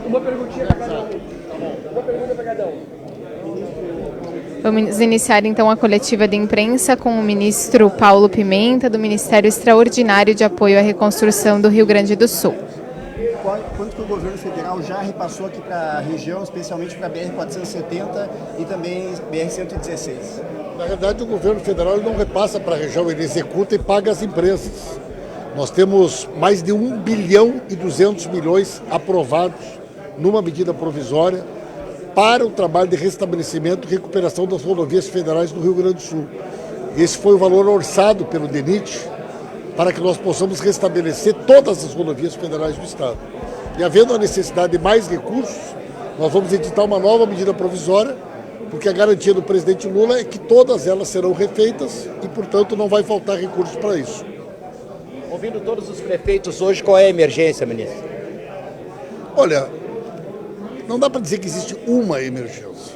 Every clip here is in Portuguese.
Uma perguntinha para cada um. Uma pergunta para cada um. Vamos iniciar então a coletiva de imprensa com o ministro Paulo Pimenta, do Ministério Extraordinário de Apoio à Reconstrução do Rio Grande do Sul. Quanto que o governo federal já repassou aqui para a região, especialmente para a BR-470 e também BR-116? Na verdade, o governo federal não repassa para a região, ele executa e paga as empresas. Nós temos mais de 1 bilhão e 200 milhões aprovados numa medida provisória para o trabalho de restabelecimento e recuperação das rodovias federais do Rio Grande do Sul. Esse foi o valor orçado pelo DENIT para que nós possamos restabelecer todas as rodovias federais do Estado. E havendo a necessidade de mais recursos, nós vamos editar uma nova medida provisória, porque a garantia do presidente Lula é que todas elas serão refeitas e, portanto, não vai faltar recursos para isso. Ouvindo todos os prefeitos hoje, qual é a emergência, ministro? Olha, não dá para dizer que existe uma emergência.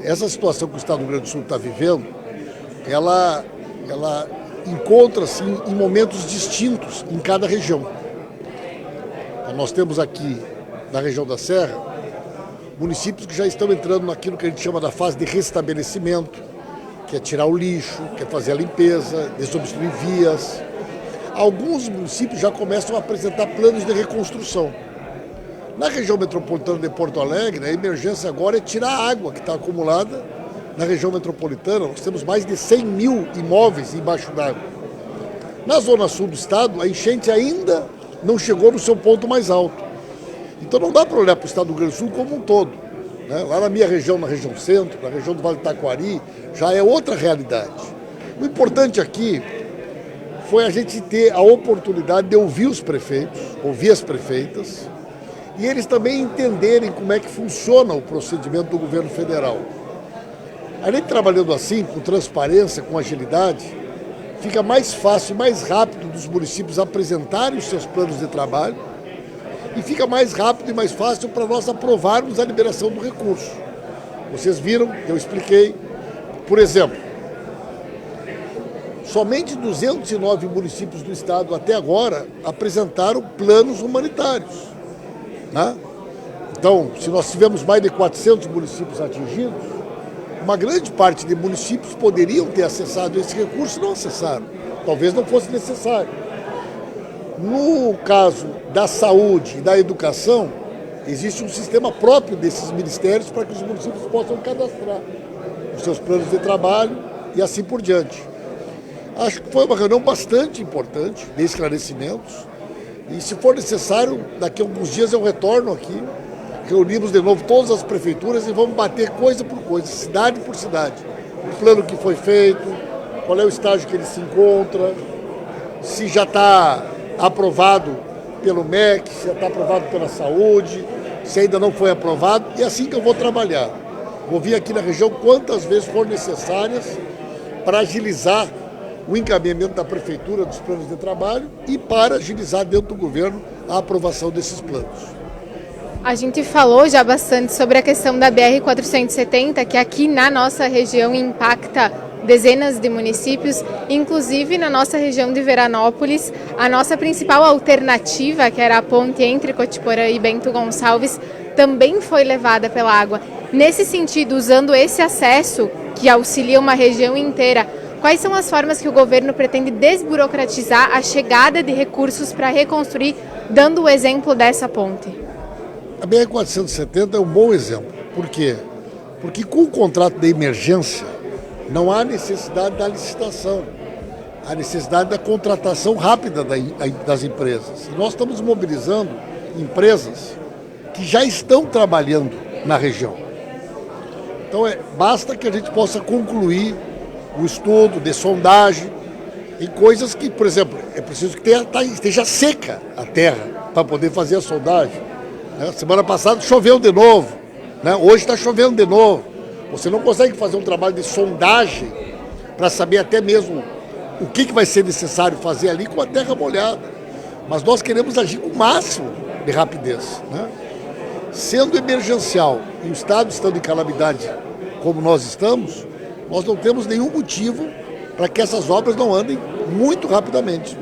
Essa situação que o Estado do Rio Grande do Sul está vivendo, ela encontra-se em momentos distintos em cada região. Então, nós temos aqui, na região da Serra, municípios que já estão entrando naquilo que a gente chama da fase de restabelecimento, que é tirar o lixo, que é fazer a limpeza, desobstruir vias. Alguns municípios já começam a apresentar planos de reconstrução. Na região metropolitana de Porto Alegre, a emergência agora é tirar a água que está acumulada na região metropolitana. Nós temos mais de 100 mil imóveis embaixo d'água. Na zona sul do estado, a enchente ainda não chegou no seu ponto mais alto. Então não dá para olhar para o estado do Rio Grande do Sul como um todo, né? Lá na minha região, na região centro, na região do Vale do Taquari, já é outra realidade. O importante aqui foi a gente ter a oportunidade de ouvir os prefeitos, ouvir as prefeitas, e eles também entenderem como é que funciona o procedimento do governo federal. A gente trabalhando assim, com transparência, com agilidade, fica mais fácil e mais rápido dos municípios apresentarem os seus planos de trabalho e fica mais rápido e mais fácil para nós aprovarmos a liberação do recurso. Vocês viram, eu expliquei, por exemplo, somente 209 municípios do estado até agora apresentaram planos humanitários, né? Então, se nós tivemos mais de 400 municípios atingidos, uma grande parte de municípios poderiam ter acessado esse recurso e não acessaram. Talvez não fosse necessário. No caso da saúde e da educação, existe um sistema próprio desses ministérios para que os municípios possam cadastrar os seus planos de trabalho e assim por diante. Acho que foi uma reunião bastante importante, de esclarecimentos, e se for necessário, daqui a alguns dias eu retorno aqui, reunimos de novo todas as prefeituras e vamos bater coisa por coisa, cidade por cidade. O plano que foi feito, qual é o estágio que ele se encontra, se já está aprovado pelo MEC, se já está aprovado pela saúde, se ainda não foi aprovado, e é assim que eu vou trabalhar. Vou vir aqui na região quantas vezes for necessárias para agilizar o encaminhamento da prefeitura dos planos de trabalho e para agilizar dentro do governo a aprovação desses planos. A gente falou já bastante sobre a questão da BR-470, que aqui na nossa região impacta dezenas de municípios, inclusive na nossa região de Veranópolis. A nossa principal alternativa, que era a ponte entre Cotiporã e Bento Gonçalves, também foi levada pela água. Nesse sentido, usando esse acesso que auxilia uma região inteira, quais são as formas que o governo pretende desburocratizar a chegada de recursos para reconstruir, dando o exemplo dessa ponte? A BR-470 é um bom exemplo. Por quê? Porque com o contrato de emergência não há necessidade da licitação, há necessidade da contratação rápida das empresas. E nós estamos mobilizando empresas que já estão trabalhando na região. Então basta que a gente possa concluir o estudo de sondagem em coisas que, por exemplo, é preciso que esteja seca a terra para poder fazer a sondagem. Semana passada choveu de novo, né? Hoje está chovendo de novo. Você não consegue fazer um trabalho de sondagem para saber até mesmo o que vai ser necessário fazer ali com a terra molhada. Mas nós queremos agir com o máximo de rapidez, né? Sendo emergencial e o Estado estando em calamidade como nós estamos, nós não temos nenhum motivo para que essas obras não andem muito rapidamente.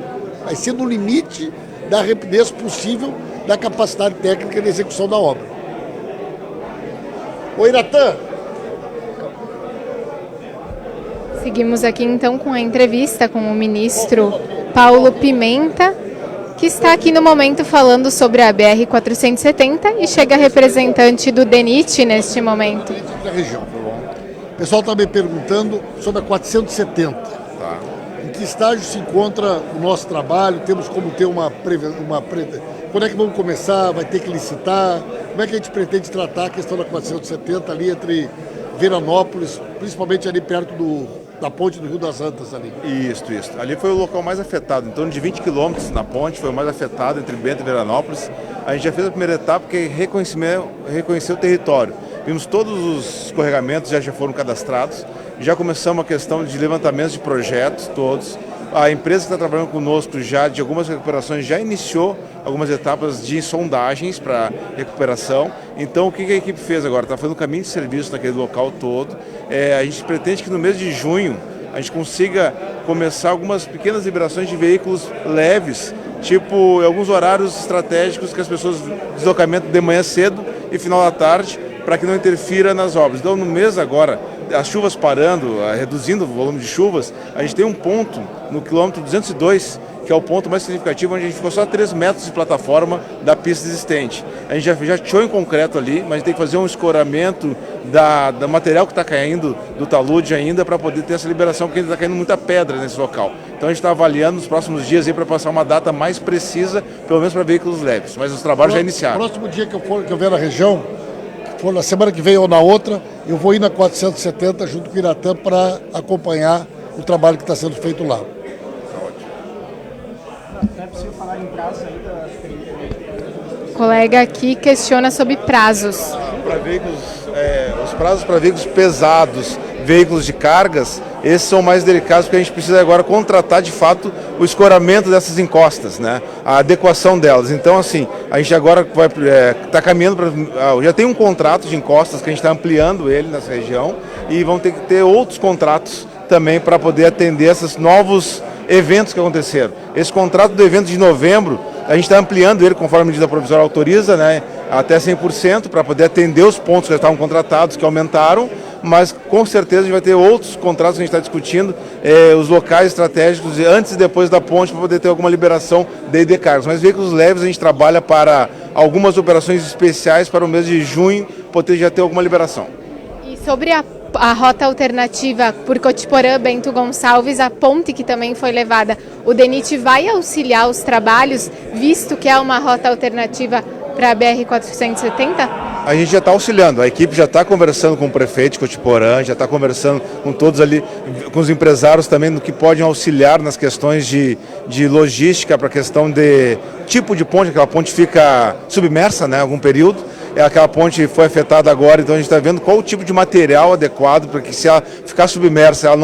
Vai ser no limite da rapidez possível da capacidade técnica de execução da obra. Ô Iratã. Seguimos aqui então com a entrevista com o ministro Paulo Pimenta, que está aqui no momento falando sobre a BR-470 e chega representante do DENIT neste momento. Da região. O pessoal está me perguntando sobre a 470. Tá. Em que estágio se encontra o nosso trabalho? Temos como ter quando é que vamos começar? Vai ter que licitar? Como é que a gente pretende tratar a questão da 470 ali entre Veranópolis, principalmente ali perto da ponte do Rio das Antas ali? Isso. Ali foi o local mais afetado, em torno de 20 quilômetros na ponte, foi o mais afetado entre Bento e Veranópolis. A gente já fez a primeira etapa porque reconheceu o território. Vimos todos os escorregamentos, já foram cadastrados, já começamos a questão de levantamentos de projetos todos. A empresa que está trabalhando conosco já de algumas recuperações já iniciou algumas etapas de sondagens para recuperação. Então o que a equipe fez agora? Está fazendo um caminho de serviço naquele local todo. A gente pretende que no mês de junho a gente consiga começar algumas pequenas liberações de veículos leves, tipo em alguns horários estratégicos que as pessoas deslocamento de manhã cedo e final da tarde, para que não interfira nas obras. Então no mês agora, as chuvas parando, reduzindo o volume de chuvas, a gente tem um ponto no quilômetro 202, que é o ponto mais significativo, onde a gente ficou só a 3 metros de plataforma da pista existente. A gente já tirou em concreto ali, mas tem que fazer um escoramento do material que está caindo do talude ainda para poder ter essa liberação, porque ainda está caindo muita pedra nesse local. Então a gente está avaliando nos próximos dias para passar uma data mais precisa, pelo menos para veículos leves, mas os trabalhos já iniciaram. No próximo dia que eu vier na região, for na semana que vem ou na outra, eu vou ir na 470 junto com o Iratã para acompanhar o trabalho que está sendo feito lá. É possível falar em prazo ainda? O colega aqui questiona sobre prazos. Para veículos, os prazos para veículos pesados, veículos de cargas, esses são mais delicados porque a gente precisa agora contratar de fato o escoramento dessas encostas, né? A adequação delas. Então assim, a gente agora está caminhando para... já tem um contrato de encostas que a gente está ampliando ele nessa região e vão ter que ter outros contratos também para poder atender esses novos eventos que aconteceram. Esse contrato do evento de novembro, a gente está ampliando ele conforme a medida provisória autoriza, né? Até 100% para poder atender os pontos que já estavam contratados, que aumentaram, mas com certeza a gente vai ter outros contratos que a gente está discutindo, os locais estratégicos antes e depois da ponte para poder ter alguma liberação de cargas. Mas veículos leves a gente trabalha para algumas operações especiais para o mês de junho, poder já ter alguma liberação. E sobre a rota alternativa por Cotiporã, Bento Gonçalves, a ponte que também foi levada, o DENIT vai auxiliar os trabalhos, visto que é uma rota alternativa para a BR-470? A gente já está auxiliando, a equipe já está conversando com o prefeito de Cotiporã, já está conversando com todos ali, com os empresários também, no que podem auxiliar nas questões de logística, para a questão de tipo de ponte, aquela ponte fica submersa, né, algum período. Aquela ponte foi afetada agora, então a gente está vendo qual o tipo de material adequado para que, se ela ficar submersa, ela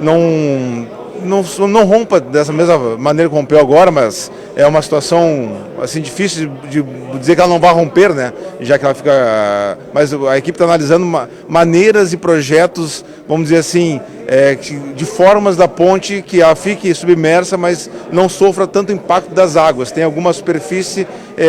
não rompa dessa mesma maneira que rompeu agora, mas é uma situação assim difícil de dizer que ela não vai romper, né? Já que ela fica... Mas a equipe está analisando maneiras e projetos, vamos dizer assim, de formas da ponte que ela fique submersa, mas não sofra tanto impacto das águas. Tem alguma superfície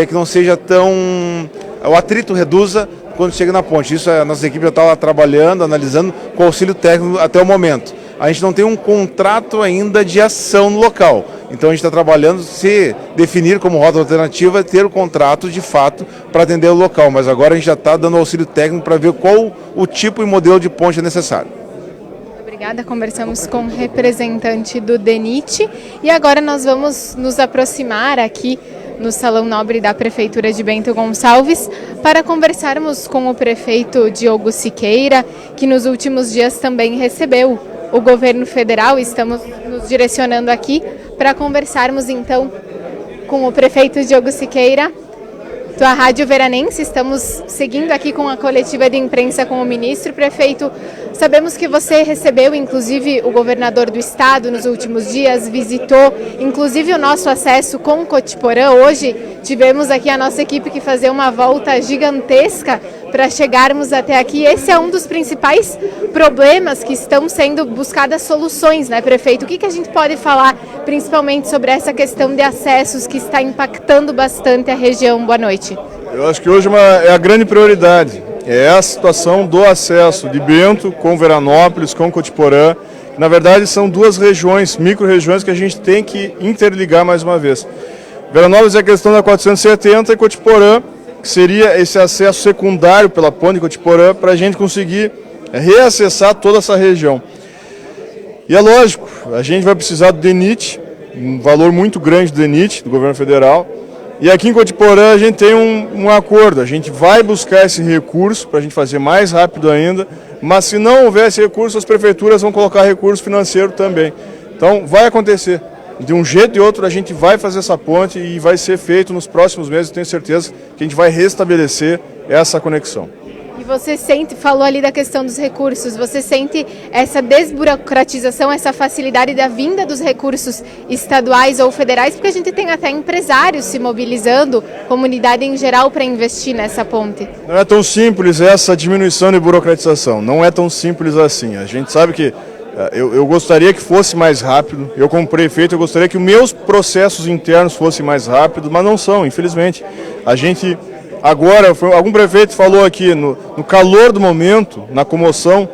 que não seja tão... O atrito reduza quando chega na ponte. Isso a nossa equipe já está lá trabalhando, analisando com auxílio técnico até o momento. A gente não tem um contrato ainda de ação no local. Então a gente está trabalhando, se definir como rota alternativa, ter o contrato de fato para atender o local. Mas agora a gente já está dando auxílio técnico para ver qual o tipo e modelo de ponte é necessário. Obrigada, conversamos com o representante do DENIT e agora nós vamos nos aproximar aqui no Salão Nobre da Prefeitura de Bento Gonçalves para conversarmos com o prefeito Diogo Siqueira, que nos últimos dias também recebeu o governo federal. Estamos nos direcionando aqui para conversarmos então com o prefeito Diogo Siqueira, da Rádio Veranense. Estamos seguindo aqui com a coletiva de imprensa com o ministro. Prefeito, sabemos que você recebeu inclusive o governador do estado nos últimos dias, visitou inclusive o nosso acesso com Cotiporã. Hoje tivemos aqui a nossa equipe que fazer uma volta gigantesca para chegarmos até aqui. Esse é um dos principais problemas que estão sendo buscadas soluções, né, prefeito? O que a gente pode falar, principalmente sobre essa questão de acessos que está impactando bastante a região? Boa noite. Eu acho que hoje é a grande prioridade, é a situação do acesso de Bento com Veranópolis, com Cotiporã. Na verdade, são duas regiões, micro-regiões, que a gente tem que interligar mais uma vez. Veranópolis é a questão da 470 e Cotiporã, que seria esse acesso secundário pela ponte de Cotiporã, para a gente conseguir reacessar toda essa região. E é lógico, a gente vai precisar do DENIT, um valor muito grande do DENIT, do governo federal. E aqui em Cotiporã a gente tem um acordo, a gente vai buscar esse recurso para a gente fazer mais rápido ainda, mas se não houver esse recurso, as prefeituras vão colocar recurso financeiro também. Então vai acontecer, de um jeito ou de outro a gente vai fazer essa ponte e vai ser feito nos próximos meses, tenho certeza que a gente vai restabelecer essa conexão. E você falou ali da questão dos recursos, você sente essa desburocratização, essa facilidade da vinda dos recursos estaduais ou federais, porque a gente tem até empresários se mobilizando, comunidade em geral, para investir nessa ponte. Não é tão simples essa diminuição de burocratização, não é tão simples assim. A gente sabe que eu gostaria que fosse mais rápido, eu como prefeito, eu gostaria que os meus processos internos fossem mais rápidos, mas não são, infelizmente. A gente... Agora, algum prefeito falou aqui, no calor do momento, na comoção,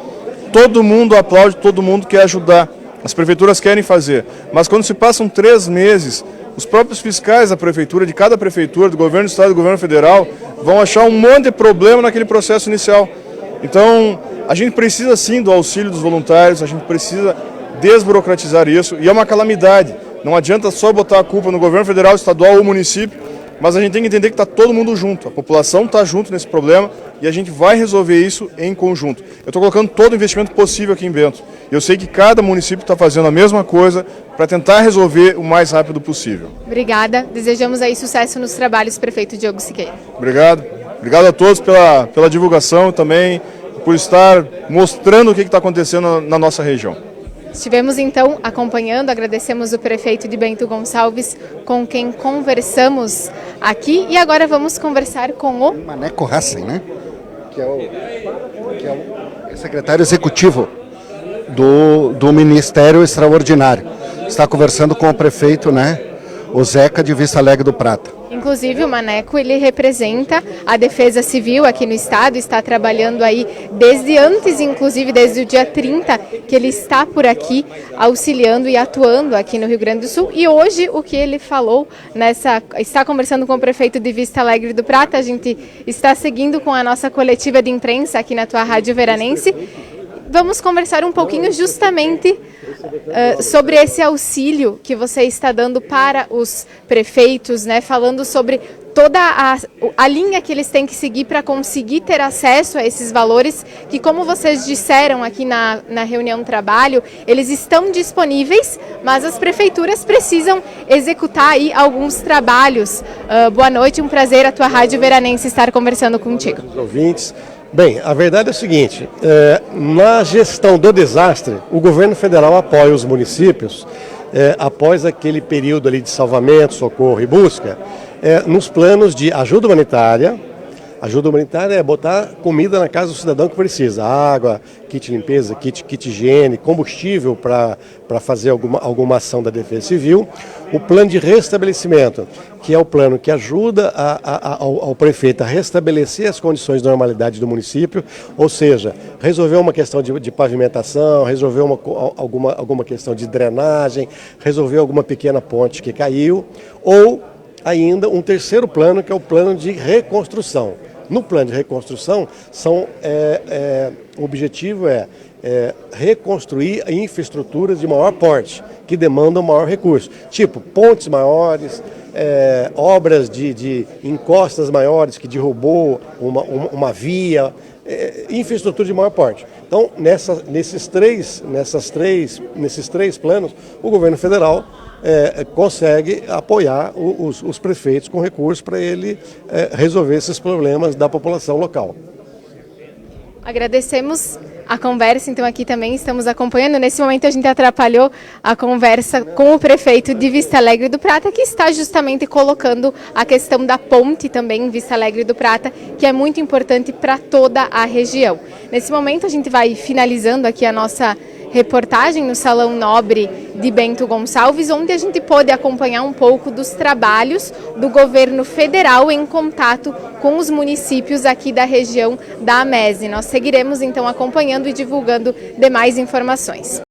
todo mundo aplaude, todo mundo quer ajudar. As prefeituras querem fazer. Mas quando se passam 3 meses, os próprios fiscais da prefeitura, de cada prefeitura, do governo do estado e do governo federal, vão achar um monte de problema naquele processo inicial. Então, a gente precisa sim do auxílio dos voluntários, a gente precisa desburocratizar isso, e é uma calamidade. Não adianta só botar a culpa no governo federal, estadual ou município, mas a gente tem que entender que está todo mundo junto, a população está junto nesse problema e a gente vai resolver isso em conjunto. Eu estou colocando todo o investimento possível aqui em Bento. Eu sei que cada município está fazendo a mesma coisa para tentar resolver o mais rápido possível. Obrigada, desejamos aí sucesso nos trabalhos, prefeito Diogo Siqueira. Obrigado, obrigado a todos pela divulgação e também por estar mostrando o que está acontecendo na nossa região. Estivemos então acompanhando, agradecemos o prefeito de Bento Gonçalves, com quem conversamos aqui, e agora vamos conversar com o Maneco Hassen, né? Que é o secretário executivo do Ministério Extraordinário. Está conversando com o prefeito, né? O Zeca de Vista Alegre do Prata. Inclusive o Maneco, ele representa a Defesa Civil aqui no estado, está trabalhando aí desde antes, inclusive desde o dia 30, que ele está por aqui auxiliando e atuando aqui no Rio Grande do Sul. E hoje o que ele falou está conversando com o prefeito de Vista Alegre do Prata, a gente está seguindo com a nossa coletiva de imprensa aqui na tua Rádio Veranense. Vamos conversar um pouquinho justamente sobre esse auxílio que você está dando para os prefeitos, né? Falando sobre toda a linha que eles têm que seguir para conseguir ter acesso a esses valores, que, como vocês disseram aqui na reunião de trabalho, eles estão disponíveis, mas as prefeituras precisam executar aí alguns trabalhos. Boa noite, um prazer, a tua Rádio Veranense estar conversando contigo. Os ouvintes. Bem, a verdade é o seguinte, na gestão do desastre, o governo federal apoia os municípios, após aquele período ali de salvamento, socorro e busca, nos planos de ajuda humanitária. Ajuda humanitária é botar comida na casa do cidadão que precisa, água, kit limpeza, kit higiene, combustível para fazer alguma ação da Defesa Civil. O plano de restabelecimento, que é o plano que ajuda ao prefeito a restabelecer as condições de normalidade do município, ou seja, resolver uma questão de pavimentação, resolver alguma questão de drenagem, resolver alguma pequena ponte que caiu, ou ainda um terceiro plano, que é o plano de reconstrução. No plano de reconstrução, o objetivo é reconstruir infraestruturas de maior porte, que demandam maior recurso, tipo pontes maiores, obras de encostas maiores que derrubou uma via, infraestrutura de maior porte. Então, nesses três planos, o governo federal consegue apoiar os prefeitos com recursos para ele resolver esses problemas da população local. Agradecemos a conversa, então aqui também estamos acompanhando. Nesse momento a gente atrapalhou a conversa com o prefeito de Vista Alegre do Prata, que está justamente colocando a questão da ponte também em Vista Alegre do Prata, que é muito importante para toda a região. Nesse momento a gente vai finalizando aqui a nossa reportagem no Salão Nobre de Bento Gonçalves, onde a gente pôde acompanhar um pouco dos trabalhos do governo federal em contato com os municípios aqui da região da Amese. Nós seguiremos então acompanhando e divulgando demais informações.